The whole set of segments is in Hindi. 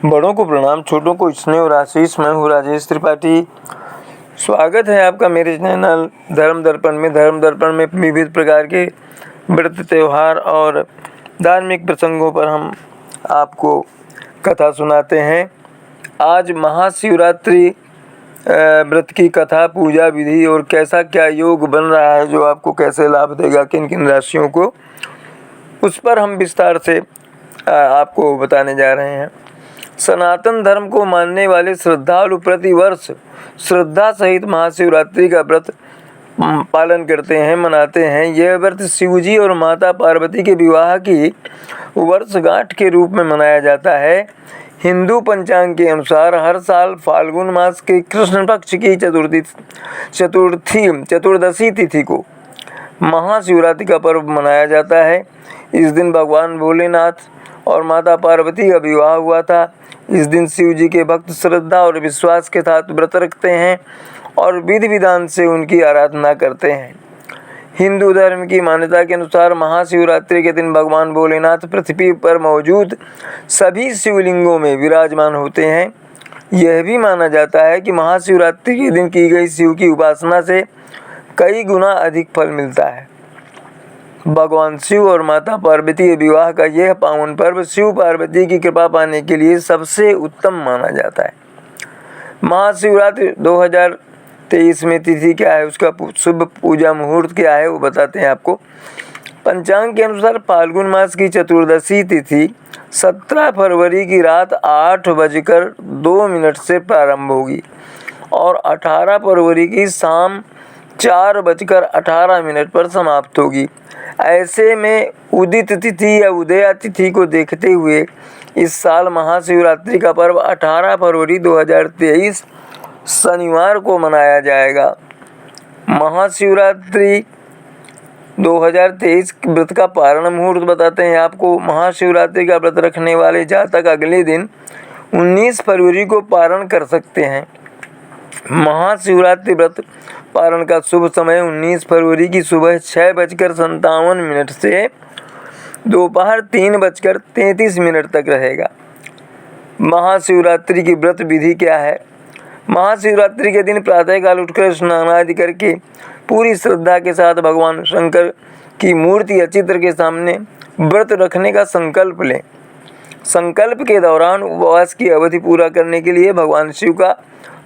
बड़ों को प्रणाम, छोटों को स्नेह और आशीष। मैं हूँ राजेश त्रिपाठी। स्वागत है आपका मेरे चैनल धर्म दर्पण में विविध प्रकार के व्रत, त्यौहार और धार्मिक प्रसंगों पर हम आपको कथा सुनाते हैं। आज महाशिवरात्रि व्रत की कथा, पूजा विधि और कैसा क्या योग बन रहा है जो आपको कैसे लाभ देगा, किन किन राशियों को, उस पर हम विस्तार से आपको बताने जा रहे हैं। सनातन धर्म को मानने वाले श्रद्धालु प्रतिवर्ष श्रद्धा सहित महाशिवरात्रि का व्रत पालन करते हैं, मनाते हैं। यह व्रत शिवजी और माता पार्वती के विवाह की वर्षगांठ के रूप में मनाया जाता है। हिंदू पंचांग के अनुसार हर साल फाल्गुन मास के कृष्ण पक्ष की चतुर्दशी तिथि को महाशिवरात्रि का पर्व मनाया जाता है। इस दिन भगवान भोलेनाथ और माता पार्वती का विवाह हुआ था। इस दिन शिव जी के भक्त श्रद्धा और विश्वास के साथ व्रत रखते हैं और विधि विधान से उनकी आराधना करते हैं। हिंदू धर्म की मान्यता के अनुसार महाशिवरात्रि के दिन भगवान भोलेनाथ पृथ्वी पर मौजूद सभी शिवलिंगों में विराजमान होते हैं। यह भी माना जाता है कि महाशिवरात्रि के दिन की गई शिव की उपासना से कई गुना अधिक फल मिलता है। भगवान शिव और माता पार्वती के विवाह का यह पावन पर्व शिव पार्वती की कृपा पाने के लिए सबसे उत्तम माना जाता है। महाशिवरात्रि 2023 में तिथि क्या है, उसका शुभ पूजा मुहूर्त क्या है, वो बताते हैं आपको। पंचांग के अनुसार फाल्गुन मास की चतुर्दशी तिथि 17 फरवरी की रात 8:02 से प्रारंभ होगी और 18 फरवरी की शाम 4:18 पर समाप्त होगी। ऐसे में उदित तिथि या उदया तिथि को देखते हुए इस साल महाशिवरात्रि का पर्व 18 फरवरी 2023 शनिवार को मनाया जाएगा। महाशिवरात्रि 2023 व्रत का पारण मुहूर्त बताते हैं आपको। महाशिवरात्रि का व्रत रखने वाले जातक अगले दिन 19 फरवरी को पारण कर सकते हैं। महाशिवरात्रि व्रत पारण का शुभ समय 19 फरवरी की सुबह 6:57 से दोपहर 3:33 तक रहेगा। महाशिवरात्रि की व्रत विधि क्या है? महाशिवरात्रि के दिन प्रातःकाल उठकर स्नान आदि करके पूरी श्रद्धा के साथ भगवान शंकर की मूर्ति या चित्र के सामने व्रत रखने का संकल्प लें। संकल्प के दौरान उपवास की अवधि पूरा करने के लिए भगवान शिव का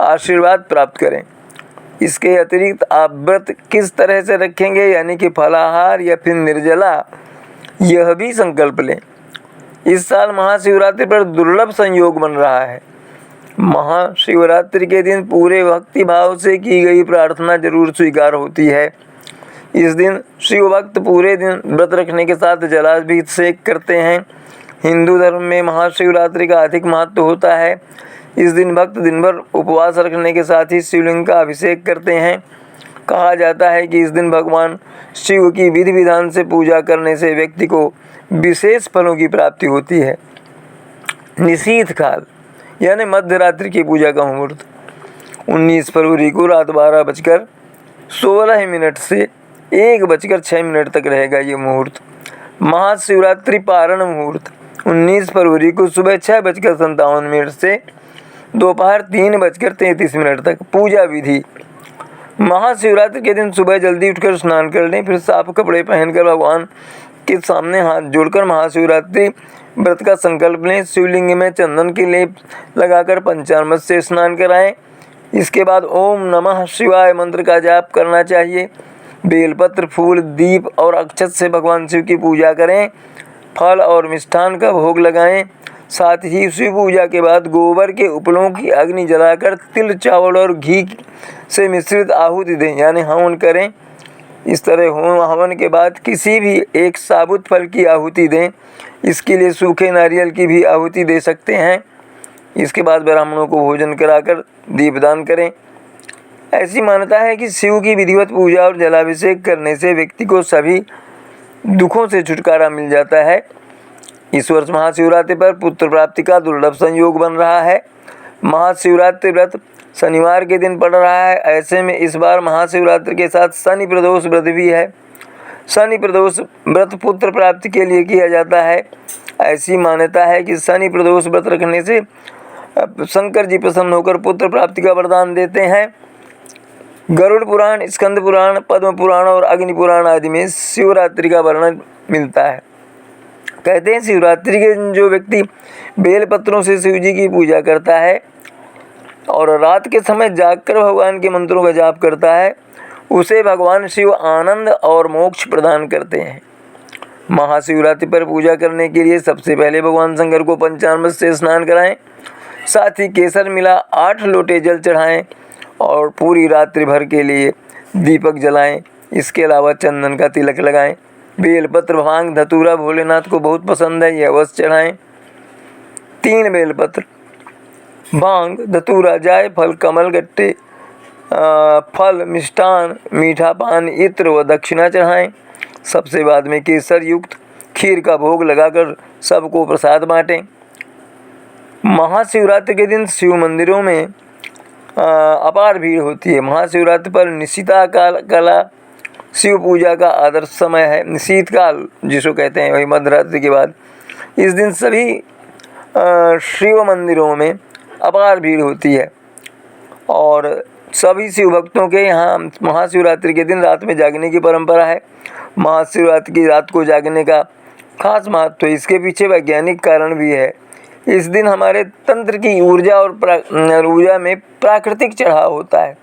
आशीर्वाद प्राप्त करें। इसके अतिरिक्त आप व्रत किस तरह से रखेंगे, यानी कि फलाहार या फिर निर्जला, यह भी संकल्प लें। इस साल महाशिवरात्रि पर दुर्लभ संयोग बन रहा है। महाशिवरात्रि के दिन पूरे भक्ति भाव से की गई प्रार्थना जरूर स्वीकार होती है। इस दिन शिव भक्त पूरे दिन व्रत रखने के साथ जलाभिषेक करते हैं। हिंदू धर्म में महाशिवरात्रि का अधिक महत्व होता है। इस दिन भक्त दिन भर उपवास रखने के साथ ही शिवलिंग का अभिषेक करते हैं। कहा जाता है कि इस दिन भगवान शिव की विधि विधान से पूजा करने से व्यक्ति को विशेष फलों की प्राप्ति होती है। निशीथ काल यानी मध्य रात्रि की पूजा का मुहूर्त 19 फरवरी को रात 12:16 से 1:06 तक रहेगा ये मुहूर्त। महाशिवरात्रि पारण मुहूर्त 19 फरवरी को सुबह 6:57 से दोपहर 3:33 तक। पूजा विधि: महाशिवरात्रि के दिन सुबह जल्दी उठकर स्नान कर लें, फिर साफ कपड़े पहनकर भगवान के सामने हाथ जोड़कर महाशिवरात्रि व्रत का संकल्प लें। शिवलिंग में चंदन के लेप लगाकर पंचामृत से स्नान कराएं। इसके बाद ओम नमः शिवाय मंत्र का जाप करना चाहिए। बेलपत्र, फूल, दीप और अक्षत से भगवान शिव की पूजा करें। फल और मिष्ठान का भोग लगाएं। साथ ही शिव पूजा के बाद गोबर के उपलों की अग्नि जलाकर तिल, चावल और घी से मिश्रित आहुति दें, यानी हवन करें। इस तरह हवन के बाद किसी भी एक साबुत फल की आहुति दें। इसके लिए सूखे नारियल की भी आहुति दे सकते हैं। इसके बाद ब्राह्मणों को भोजन कराकर दीपदान करें। ऐसी मान्यता है कि शिव की विधिवत पूजा और जलाभिषेक करने से व्यक्ति को सभी दुखों से छुटकारा मिल जाता है। इस वर्ष महाशिवरात्रि पर पुत्र प्राप्ति का दुर्लभ संयोग बन रहा है। महाशिवरात्रि व्रत शनिवार के दिन पड़ रहा है। ऐसे में इस बार महाशिवरात्रि के साथ शनि प्रदोष व्रत भी है। शनि प्रदोष व्रत पुत्र प्राप्ति के लिए किया जाता है। ऐसी मान्यता है कि शनि प्रदोष व्रत रखने से शंकर जी प्रसन्न होकर पुत्र प्राप्ति का वरदान देते हैं। गरुड़ पुराण, स्कंद पुराण, पद्म पुराण और अग्नि पुराण आदि में शिवरात्रि का वर्णन मिलता है। कहते हैं शिवरात्रि के दिन जो व्यक्ति बेलपत्रों से शिव जी की पूजा करता है और रात के समय जागकर भगवान के मंत्रों का जाप करता है, उसे भगवान शिव आनंद और मोक्ष प्रदान करते हैं। महाशिवरात्रि पर पूजा करने के लिए सबसे पहले भगवान शंकर को पंचामृत से स्नान कराएं, साथ ही केसर मिला 8 लोटे जल चढ़ाएं और पूरी रात्रि भर के लिए दीपक जलाएं। इसके अलावा चंदन का तिलक लगाएं। बेलपत्र, भांग, धतूरा भोलेनाथ को बहुत पसंद है, यह अवश्य चढ़ाएं। 3 बेलपत्र, भांग, धतूरा, जायफल, कमल गट्टे, फल, मिष्टान, मीठा पान, इत्र व दक्षिणा चढ़ाएं। सबसे बाद में केसर युक्त खीर का भोग लगाकर सबको प्रसाद बांटें। महाशिवरात्रि के दिन शिव मंदिरों में अपार भीड़ होती है। महाशिवरात्रि पर निशिता काला शिव पूजा का आदर्श समय है। शीतकाल जिसको कहते हैं, वही मध्यरात्रि के बाद। इस दिन सभी शिव मंदिरों में अपार भीड़ होती है और सभी शिव भक्तों के यहाँ महाशिवरात्रि के दिन रात में जागने की परंपरा है। महाशिवरात्रि की रात को जागने का खास महत्व है। इसके पीछे वैज्ञानिक कारण भी है। इस दिन हमारे तंत्र की ऊर्जा और ऊर्जा में प्राकृतिक चढ़ाव होता है।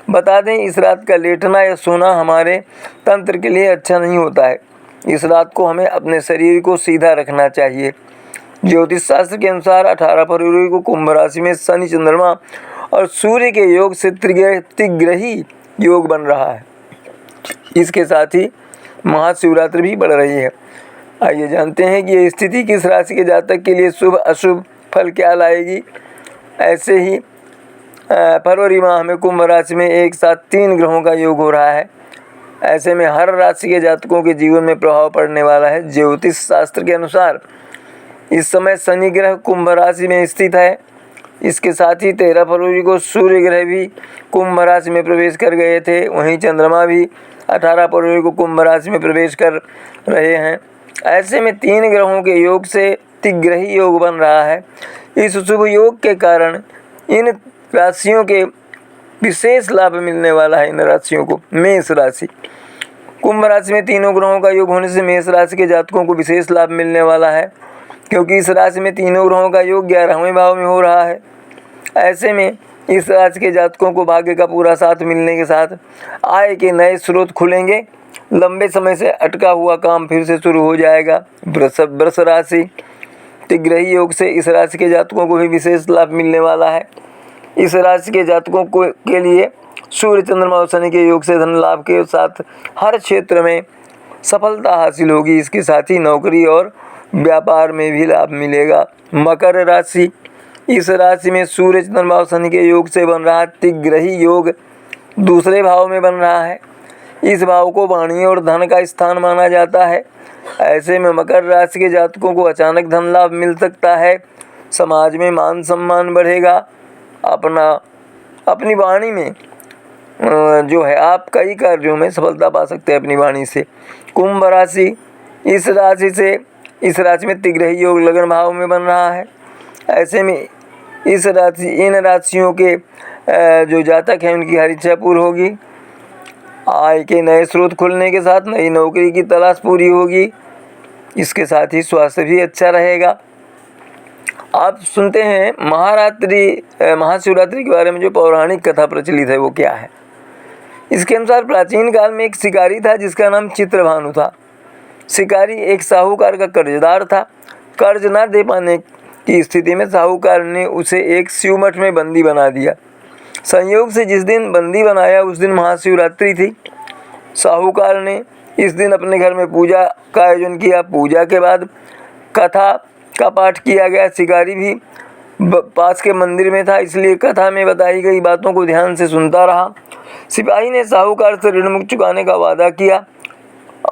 बता दें, इस रात का लेटना या सोना हमारे तंत्र के लिए अच्छा नहीं होता है। इस रात को हमें अपने शरीर को सीधा रखना चाहिए। ज्योतिष शास्त्र के अनुसार 18 फरवरी को कुंभ राशि में शनि, चंद्रमा और सूर्य के योग से त्रिग्रही योग बन रहा है। इसके साथ ही महाशिवरात्रि भी बढ़ रही है। आइए जानते हैं कि ये स्थिति किस राशि के जातक के लिए शुभ अशुभ फल क्या लाएगी। ऐसे ही फरवरी माह में कुंभ राशि में एक साथ 3 ग्रहों का योग हो रहा है। ऐसे में हर राशि के जातकों के जीवन में प्रभाव पड़ने वाला है। ज्योतिष शास्त्र के अनुसार इस समय शनि ग्रह कुंभ राशि में स्थित है। इसके साथ ही 13 फरवरी को सूर्य ग्रह भी कुंभ राशि में प्रवेश कर गए थे। वहीं चंद्रमा भी 18 फरवरी को कुंभ राशि में प्रवेश कर रहे हैं। ऐसे में 3 ग्रहों के योग से त्रिग्रही योग बन रहा है। इस शुभ योग के कारण इन राशियों के विशेष लाभ मिलने वाला है। इन राशियों को मेष राशि, कुंभ राशि में 3 ग्रहों का योग होने से मेष राशि के जातकों को विशेष लाभ मिलने वाला है, क्योंकि इस राशि में 3 ग्रहों का योग 11वें भाव में हो रहा है। ऐसे में इस राशि के जातकों को भाग्य का पूरा साथ मिलने के साथ आय के नए स्रोत खुलेंगे। लंबे समय से अटका हुआ काम फिर से शुरू हो जाएगा। वृष राशि, त्रिग्रही योग से इस राशि के जातकों को भी विशेष लाभ मिलने वाला है। इस राशि के जातकों के लिए सूर्य, चंद्रमा और शनि के योग से धन लाभ के साथ हर क्षेत्र में सफलता हासिल होगी। इसके साथ ही नौकरी और व्यापार में भी लाभ मिलेगा। मकर राशि, इस राशि में सूर्य, चंद्रमा और शनि के योग से बन रहा त्रिग्रही योग दूसरे भाव में बन रहा है। इस भाव को वाणी और धन का स्थान माना जाता है। ऐसे में मकर राशि के जातकों को अचानक धन लाभ मिल सकता है। समाज में मान सम्मान बढ़ेगा। अपनी वाणी में जो है आप कई कार्यों में सफलता पा सकते हैं अपनी वाणी से। कुंभ राशि, इस राशि में त्रिग्रही योग लगन भाव में बन रहा है। ऐसे में इन राशियों के जो जातक हैं उनकी हर इच्छा पूरी होगी। आय के नए स्रोत खुलने के साथ नई नौकरी की तलाश पूरी होगी। इसके साथ ही स्वास्थ्य भी अच्छा रहेगा। आप सुनते हैं महाशिवरात्रि के बारे में जो पौराणिक कथा प्रचलित है वो क्या है। इसके अनुसार प्राचीन काल में एक शिकारी था जिसका नाम चित्रभानु था। शिकारी एक साहूकार का कर्जदार था। कर्ज न दे पाने की स्थिति में साहूकार ने उसे एक शिव मठ में बंदी बना दिया। संयोग से जिस दिन बंदी बनाया उस दिन महाशिवरात्रि थी। साहूकार ने इस दिन अपने घर में पूजा का आयोजन किया। पूजा के बाद कथा का पाठ किया गया। शिकारी भी पास के मंदिर में था, इसलिए कथा में बताई गई बातों को ध्यान से सुनता रहा। सिपाही ने साहूकार से ऋण मुक्त चुकाने का वादा किया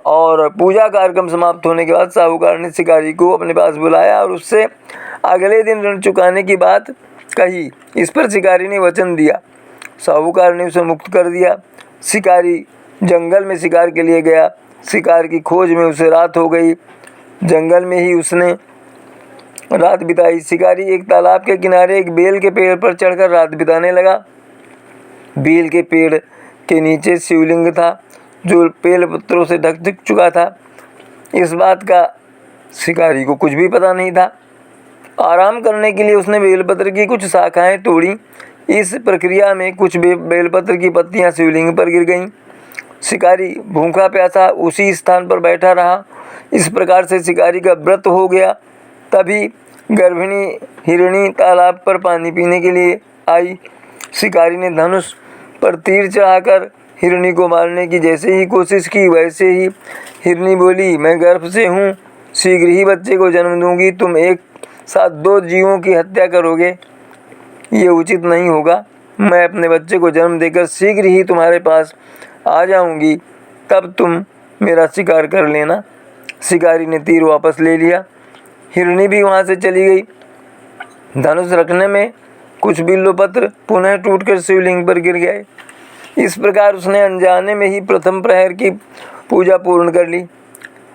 और पूजा कार्यक्रम समाप्त होने के बाद साहूकार ने शिकारी को अपने पास बुलाया और उससे अगले दिन ऋण चुकाने की बात कही। इस पर शिकारी ने वचन दिया। साहूकार ने उसे मुक्त कर दिया। शिकारी जंगल में शिकार के लिए गया। शिकार की खोज में उसे रात हो गई। जंगल में ही उसने रात बिताई। शिकारी एक तालाब के किनारे एक बेल के पेड़ पर चढ़कर रात बिताने लगा। बेल के पेड़ के नीचे शिवलिंग था जो बेल पत्रों से ढक चुका था। इस बात का शिकारी को कुछ भी पता नहीं था। आराम करने के लिए उसने बेलपत्र की कुछ शाखाएं तोड़ी। इस प्रक्रिया में कुछ बेलपत्र की पत्तियां शिवलिंग पर गिर गईं। शिकारी भूखा प्यासा उसी स्थान पर बैठा रहा। इस प्रकार से शिकारी का व्रत हो गया। तभी गर्भिणी हिरणी तालाब पर पानी पीने के लिए आई। शिकारी ने धनुष पर तीर चढ़ाकर हिरणी को मारने की जैसे ही कोशिश की, वैसे ही हिरणी बोली, मैं गर्भ से हूँ, शीघ्र ही बच्चे को जन्म दूंगी। तुम एक साथ 2 जीवों की हत्या करोगे, ये उचित नहीं होगा। मैं अपने बच्चे को जन्म देकर शीघ्र ही तुम्हारे पास आ जाऊंगी, तब तुम मेरा शिकार कर लेना। शिकारी ने तीर वापस ले लिया। हिरणी भी वहाँ से चली गई। धनुष रखने में कुछ बिल्वपत्र पुनः टूटकर शिवलिंग पर गिर गए। इस प्रकार उसने अनजाने में ही प्रथम प्रहर की पूजा पूर्ण कर ली।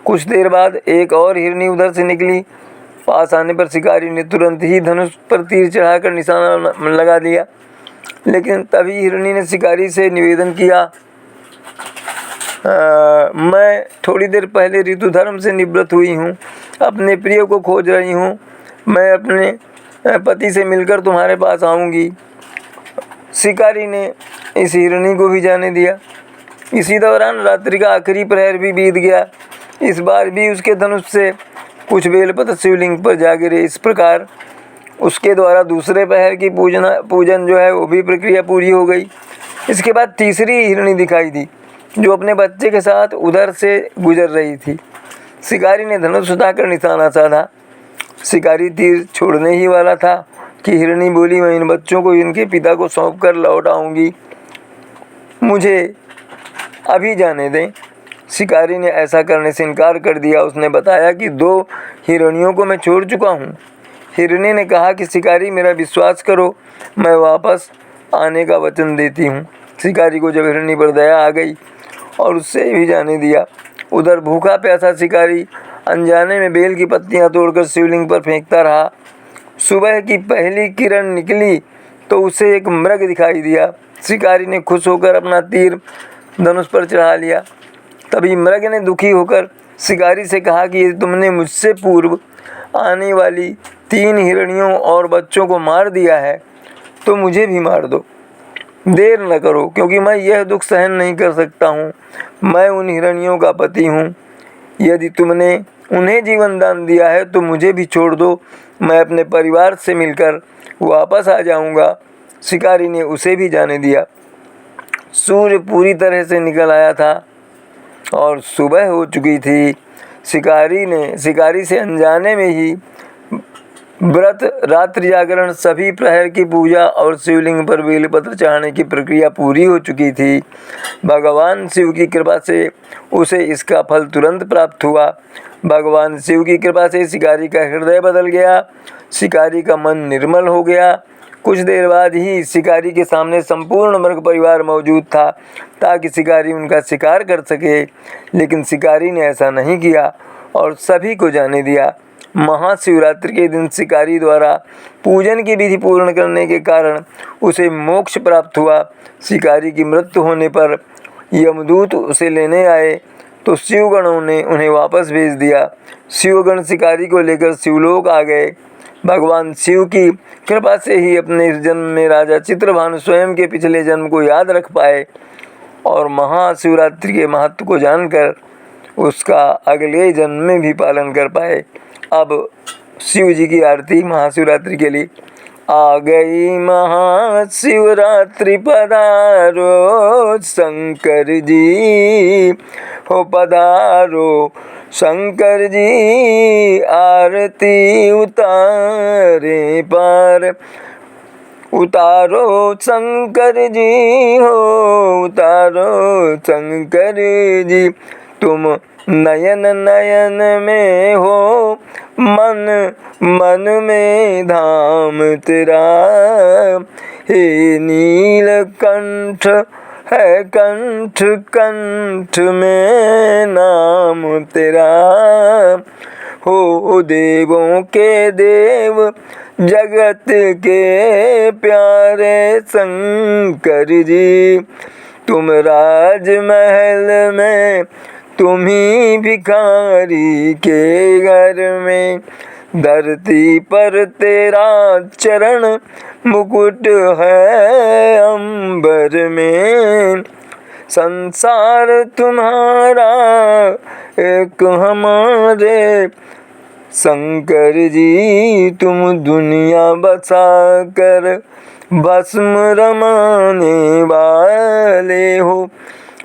कुछ देर बाद एक और हिरणी उधर से निकली। पास आने पर शिकारी ने तुरंत ही धनुष पर तीर चढ़ाकर निशाना लगा दिया। लेकिन तभी हिरणी ने शिकारी से निवेदन किया, मैं थोड़ी देर पहले ऋतुधर्म से निवृत्त हुई हूँ, अपने प्रिय को खोज रही हूँ। मैं अपने पति से मिलकर तुम्हारे पास आऊँगी। शिकारी ने इस हिरणी को भी जाने दिया। इसी दौरान रात्रि का आखिरी प्रहर भी बीत गया। इस बार भी उसके धनुष से कुछ बेलपत्र शिवलिंग पर जा गिरे। इस प्रकार उसके द्वारा दूसरे प्रहर की पूजन जो है वो भी प्रक्रिया पूरी हो गई। इसके बाद तीसरी हिरणी दिखाई दी जो अपने बच्चे के साथ उधर से गुजर रही थी। शिकारी ने धनुष उठाकर निशाना साधा। शिकारी तीर छोड़ने ही वाला था कि हिरणी बोली, मैं इन बच्चों को इनके पिता को सौंप कर लौट आऊँगी, मुझे अभी जाने दें। शिकारी ने ऐसा करने से इनकार कर दिया। उसने बताया कि 2 हिरणियों को मैं छोड़ चुका हूँ। हिरणी ने कहा कि शिकारी मेरा विश्वास करो, मैं वापस आने का वचन देती हूँ। शिकारी को जब हिरणी पर दया आ गई और उससे भी जाने दिया। उधर भूखा प्यासा शिकारी अनजाने में बेल की पत्तियाँ तोड़कर शिवलिंग पर फेंकता रहा। सुबह की पहली किरण निकली तो उसे एक मृग दिखाई दिया। शिकारी ने खुश होकर अपना तीर धनुष पर चढ़ा लिया। तभी मृग ने दुखी होकर शिकारी से कहा कि यदि तुमने मुझसे पूर्व आने वाली 3 हिरणियों और बच्चों को मार दिया है तो मुझे भी मार दो। देर न करो, क्योंकि मैं यह दुख सहन नहीं कर सकता हूँ। मैं उन हिरणियों का पति हूँ। यदि तुमने उन्हें जीवन दान दिया है तो मुझे भी छोड़ दो, मैं अपने परिवार से मिलकर वापस आ जाऊँगा। शिकारी ने उसे भी जाने दिया। सूर्य पूरी तरह से निकल आया था और सुबह हो चुकी थी। शिकारी से अनजाने में ही व्रत, रात्रि जागरण, सभी प्रहर की पूजा और शिवलिंग पर बेलपत्र चढ़ाने की प्रक्रिया पूरी हो चुकी थी। भगवान शिव की कृपा से उसे इसका फल तुरंत प्राप्त हुआ। भगवान शिव की कृपा से शिकारी का हृदय बदल गया। शिकारी का मन निर्मल हो गया। कुछ देर बाद ही शिकारी के सामने संपूर्ण मृग परिवार मौजूद था ताकि शिकारी उनका शिकार कर सके। लेकिन शिकारी ने ऐसा नहीं किया और सभी को जाने दिया। महाशिवरात्रि के दिन शिकारी द्वारा पूजन की विधि पूर्ण करने के कारण उसे मोक्ष प्राप्त हुआ। शिकारी की मृत्यु होने पर यमदूत उसे लेने आए तो शिवगणों ने उन्हें वापस भेज दिया। शिवगण शिकारी को लेकर शिवलोक आ गए। भगवान शिव की कृपा से ही अपने इस जन्म में राजा चित्रभानु स्वयं के पिछले जन्म को याद रख पाए और महाशिवरात्रि के महत्व को जानकर उसका अगले जन्म में भी पालन कर पाए। अब शिव जी की आरती महाशिवरात्रि के लिए। आ गई महाशिवरात्रि पधारो शंकर जी, हो पधारो शंकर जी, आरती उतारे पार, उतारो शंकर जी, हो उतारो शंकर जी। तुम नयन नयन में हो, मन मन में धाम तेरा, हे नीलकंठ है कंठ कंठ में नाम तेरा। हो देवों के देव जगत के प्यारे शंकर जी। तुम राजमहल में, तुम ही भिखारी के घर में, धरती पर तेरा चरण मुकुट है अंबर में। संसार तुम्हारा एक हमारे शंकर जी, तुम दुनिया बसा कर भस्म रमाने वाले हो।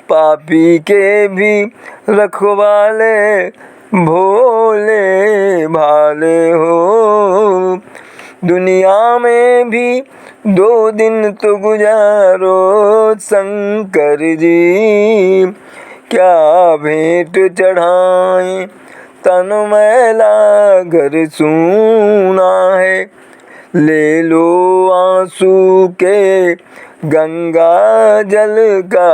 पापी के भी रखवाले भोले भाले हो। दुनिया में भी 2 दिन तो गुजारो शंकर जी। क्या भेंट चढ़ाएं तन मैला घर सूना है। ले लो आंसू के गंगा जल का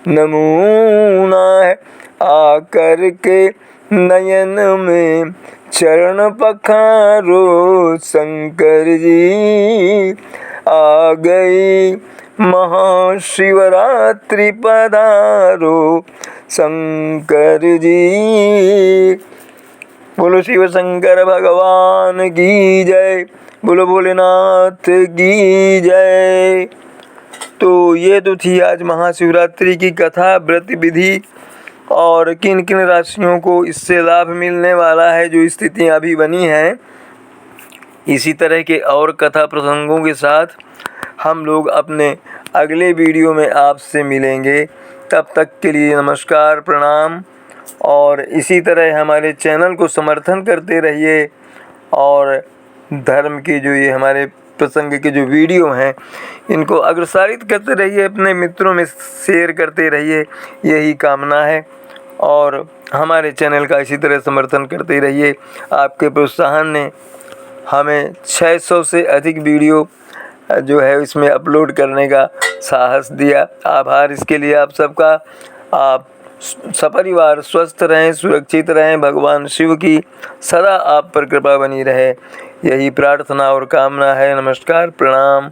नमूना है। आकर के नयन में चरण पखारो शंकर जी। आ गई महाशिवरात्रि पधारो शंकर जी। बोलो शिव शंकर भगवान की जय। बोलो भोलेनाथ की जय। तो ये तो थी आज महाशिवरात्रि की कथा, व्रत विधि और किन किन राशियों को इससे लाभ मिलने वाला है, जो स्थितियाँ अभी बनी हैं। इसी तरह के और कथा प्रसंगों के साथ हम लोग अपने अगले वीडियो में आपसे मिलेंगे। तब तक के लिए नमस्कार, प्रणाम। और इसी तरह हमारे चैनल को समर्थन करते रहिए और धर्म के जो ये हमारे प्रसंग के जो वीडियो हैं इनको अग्रसारित करते रहिए, अपने मित्रों में शेयर करते रहिए, यही कामना है। और हमारे चैनल का इसी तरह समर्थन करते रहिए। आपके प्रोत्साहन ने हमें 600 से अधिक वीडियो जो है इसमें अपलोड करने का साहस दिया। आभार इसके लिए आप सबका। आप सपरिवार स्वस्थ रहें, सुरक्षित रहें, भगवान शिव की सदा आप पर कृपा बनी रहे, यही प्रार्थना और कामना है। नमस्कार, प्रणाम।